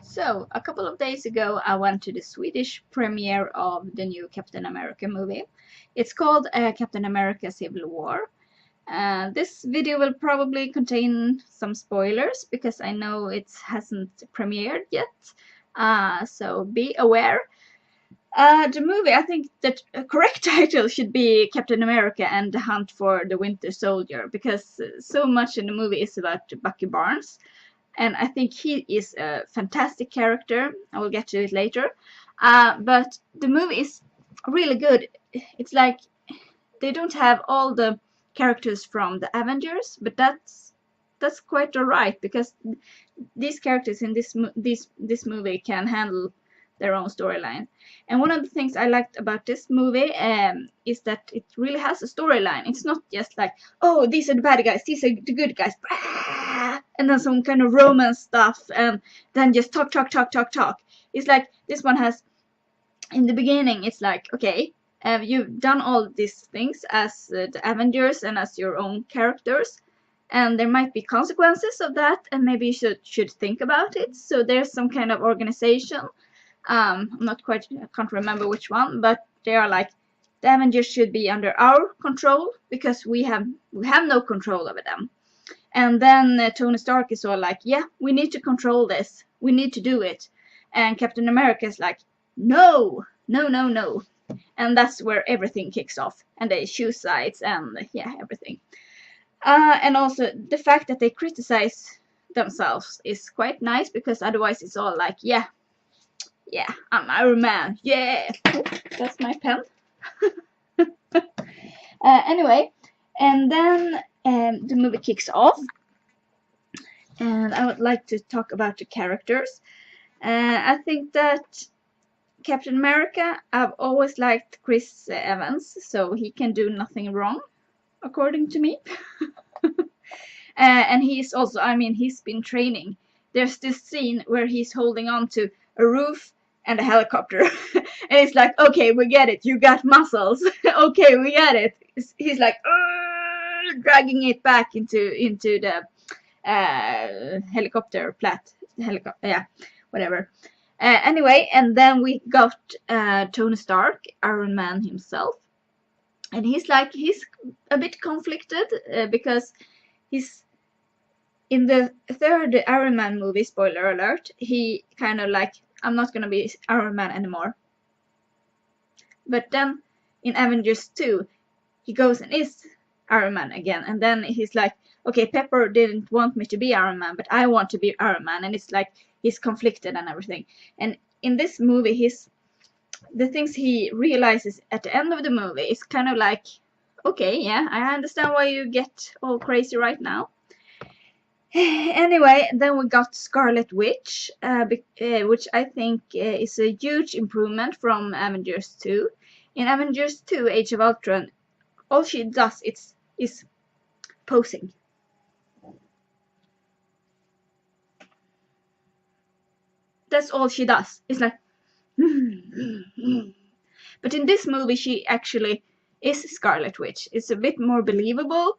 So, a couple of days ago, I went to the Swedish premiere of the new Captain America movie. It's called Captain America Civil War. This video will probably contain some spoilers because I know it hasn't premiered yet. So be aware. The movie, I think that a correct title should be Captain America and the Hunt for the Winter Soldier, because so much in the movie is about Bucky Barnes. And I think he is a fantastic character. I will get to it later. But the movie is really good. It's like they don't have all the characters from the Avengers, but that's quite alright, because these characters in this movie can handle their own storyline. And one of the things I liked about this movie is that it really has a storyline. It's not just like, oh, these are the bad guys, these are the good guys, and then some kind of romance stuff, and then just talk. It's like this one has, in the beginning, it's like, okay, you've done all these things as the Avengers and as your own characters, and there might be consequences of that, and maybe you should think about it. So there's some kind of organization. I'm not quite, I can't remember which one, but they are like, the Avengers should be under our control because we have no control over them. And then Tony Stark is all like, yeah, we need to control this, we need to do it. And Captain America is like, no. And that's where everything kicks off, and they choose sides, and yeah, everything. And also the fact that they criticize themselves is quite nice, because otherwise it's all like, yeah, I'm Iron Man, yeah. Oh, that's my pen. Anyway, and then the movie kicks off, and I would like to talk about the characters. I think that Captain America, I've always liked Chris Evans, so he can do nothing wrong, according to me. And he's also, I mean, he's been training. There's this scene where he's holding on to a roof and a helicopter. And it's like, okay, we get it, you got muscles. Okay, we get it. He's like dragging it back into the helicopter yeah, whatever. Anyway, and then we got Tony Stark, Iron Man himself, and he's a bit conflicted because he's in the third Iron Man movie, spoiler alert, he kind of like, I'm not gonna be Iron Man anymore. But then in Avengers 2, he goes and is Iron Man again, and then he's like, okay, Pepper didn't want me to be Iron Man, but I want to be Iron Man, and it's like he's conflicted and everything. And in this movie, the things he realizes at the end of the movie is kind of like, okay, yeah, I understand why you get all crazy right now. Anyway, then we got Scarlet Witch, which I think is a huge improvement from Avengers 2. In Avengers 2, Age of Ultron, all she does is posing. That's all she does. It's like, but in this movie, she actually is Scarlet Witch. It's a bit more believable.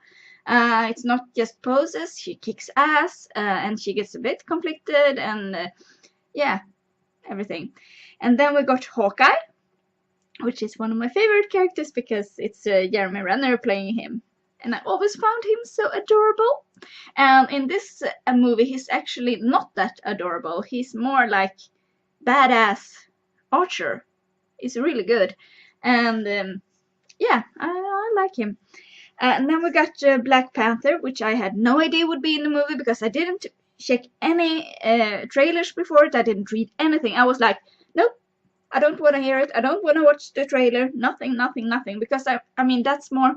It's not just poses. She kicks ass, and she gets a bit conflicted, and yeah, everything. And then we got Hawkeye, which is one of my favorite characters because it's Jeremy Renner playing him, and I always found him so adorable. And in this movie, he's actually not that adorable. He's more like badass archer. He's really good, and yeah, I like him. And then we got Black Panther, which I had no idea would be in the movie because I didn't check any trailers before it. I didn't read anything. I was like, nope, I don't want to hear it. I don't want to watch the trailer. Nothing. Because I mean, that's more,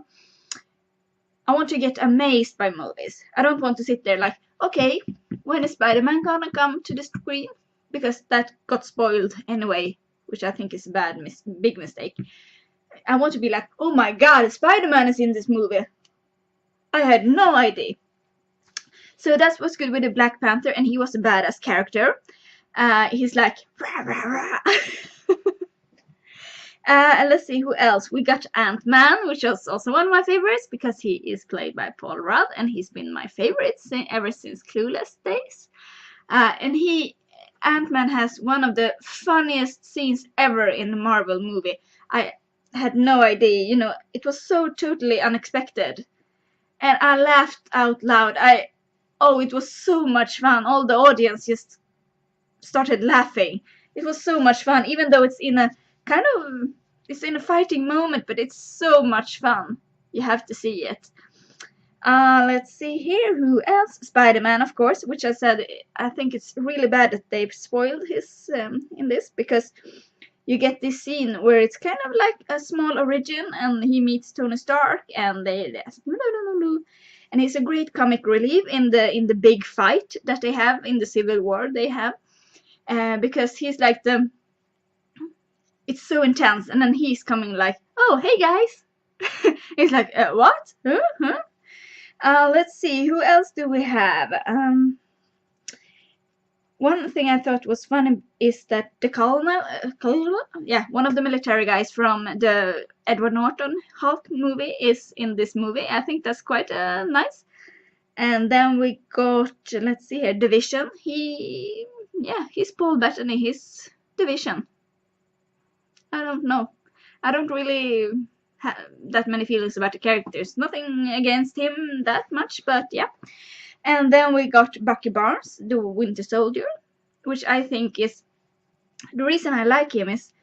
I want to get amazed by movies. I don't want to sit there like, okay, when is Spider-Man gonna come to the screen? Because that got spoiled anyway, which I think is a big mistake. I want to be like, oh my god, Spider-Man is in this movie. I had no idea. So that's what's good with the Black Panther, and he was a badass character. He's like, rah, rah, rah. And let's see who else. We got Ant-Man, which was also one of my favorites because he is played by Paul Rudd, and he's been my favorite ever since Clueless days. And he Ant-Man has one of the funniest scenes ever in a Marvel movie. I had no idea, you know, it was so totally unexpected. And I laughed out loud. Oh, it was so much fun. All the audience just started laughing. It was so much fun, even though it's in a kind of, it's in a fighting moment, but it's so much fun. You have to see it. Let's see here, who else? Spider-Man, of course, which I said, I think it's really bad that they've spoiled his in this, because you get this scene where it's kind of like a small origin, and he meets Tony Stark, and and he's a great comic relief in the big fight that they have in the Civil War. They have because he's like it's so intense, and then he's coming like, oh hey guys, he's like what? Huh? Let's see, who else do we have? One thing I thought was funny is that the colonel, one of the military guys from the Edward Norton Hulk movie is in this movie. I think that's quite nice. And then we got, let's see here, Division. He's Paul Bettany, his Division. I don't know. I don't really have that many feelings about the characters. Nothing against him that much, but yeah. And then we got Bucky Barnes, the Winter Soldier, which I think is, the reason I like him is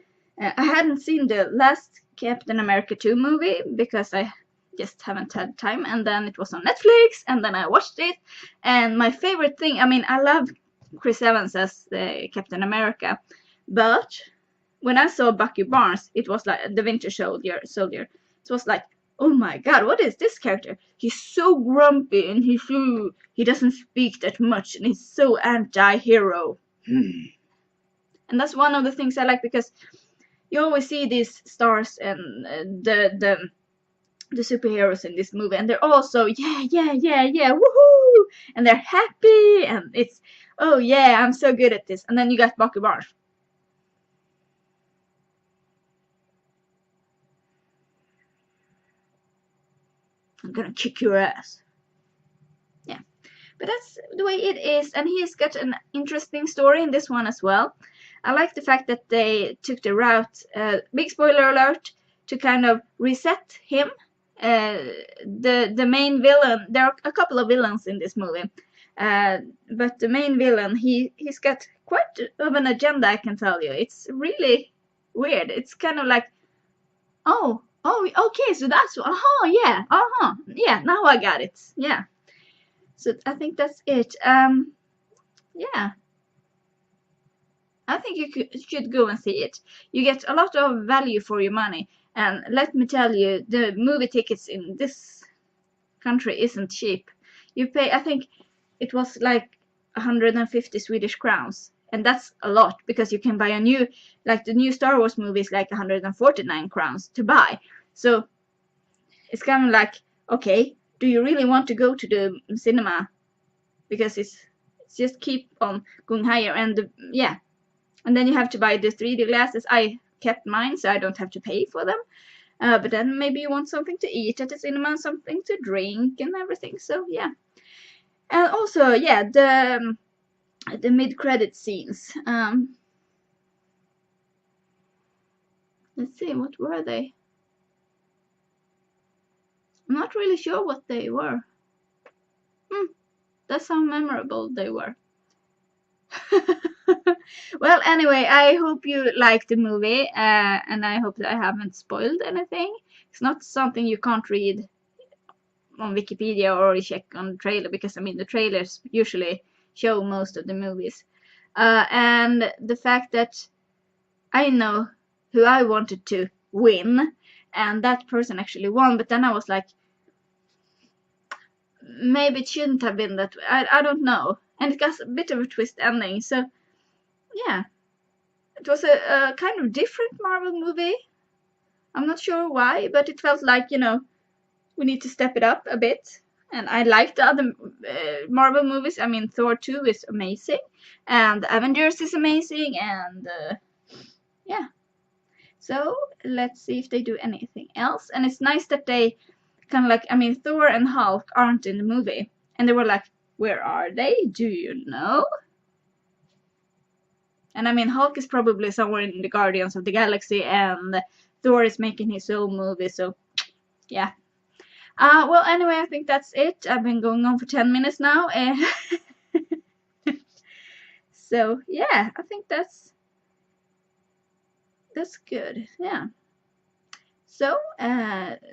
I hadn't seen the last Captain America 2 movie because I just haven't had time, and then it was on Netflix, and then I watched it, and my favorite thing, I mean, I love Chris Evans as the Captain America, but when I saw Bucky Barnes, it was like the Winter Soldier. It was like, oh my god, what is this character? He's so grumpy, and he doesn't speak that much, and he's so anti-hero. And that's one of the things I like, because you always see these stars and the superheroes in this movie, and they're all so yeah, woohoo, and they're happy, and it's, oh yeah, I'm so good at this. And then you got Bucky Barnes. I'm gonna kick your ass. Yeah, but that's the way it is, and he's got an interesting story in this one as well. I like the fact that they took the route, big spoiler alert, to kind of reset him. The main villain, there are a couple of villains in this movie, but the main villain, he's got quite of an agenda, I can tell you. It's really weird. It's kind of like, oh, okay, so that's, yeah, now I got it, yeah. So I think that's it. Yeah, I think you should go and see it. You get a lot of value for your money, and let me tell you, the movie tickets in this country isn't cheap. You pay, I think it was like 150 Swedish crowns. And that's a lot, because you can buy a new, like the new Star Wars movie is like 149 crowns to buy. So it's kind of like, okay, do you really want to go to the cinema? Because it's just keep on going higher, and yeah. And then you have to buy the 3D glasses. I kept mine, so I don't have to pay for them. But then maybe you want something to eat at the cinema, something to drink and everything. So yeah. And also, yeah, the mid-credit scenes. Let's see, what were they? I'm not really sure what they were. That's how memorable they were. Well, anyway, I hope you liked the movie, and I hope that I haven't spoiled anything. It's not something you can't read on Wikipedia or check on the trailer, because I mean the trailers usually show most of the movies. And the fact that I know who I wanted to win, and that person actually won, but then I was like, maybe it shouldn't have been that way. I don't know. And it got a bit of a twist ending, so yeah. It was a kind of different Marvel movie. I'm not sure why, but it felt like, you know, we need to step it up a bit. And I like the other Marvel movies. I mean, Thor 2 is amazing, and Avengers is amazing, and yeah. So let's see if they do anything else. And it's nice that they kind of like, I mean, Thor and Hulk aren't in the movie, and they were like, where are they? Do you know? And I mean, Hulk is probably somewhere in the Guardians of the Galaxy, and Thor is making his own movie, so yeah. Well, anyway, I think that's it. I've been going on for 10 minutes now. So yeah, I think that's good. Yeah. So,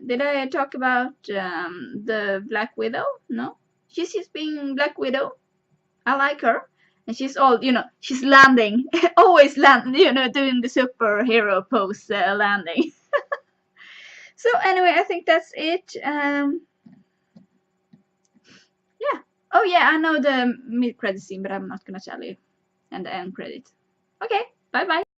did I talk about the Black Widow? No? She's just being Black Widow. I like her. And she's all, she's landing. Always doing the superhero pose landing. So, anyway, I think that's it. Yeah. Oh, yeah, I know the mid-credit scene, but I'm not gonna tell you. And the end credit. Okay, bye-bye.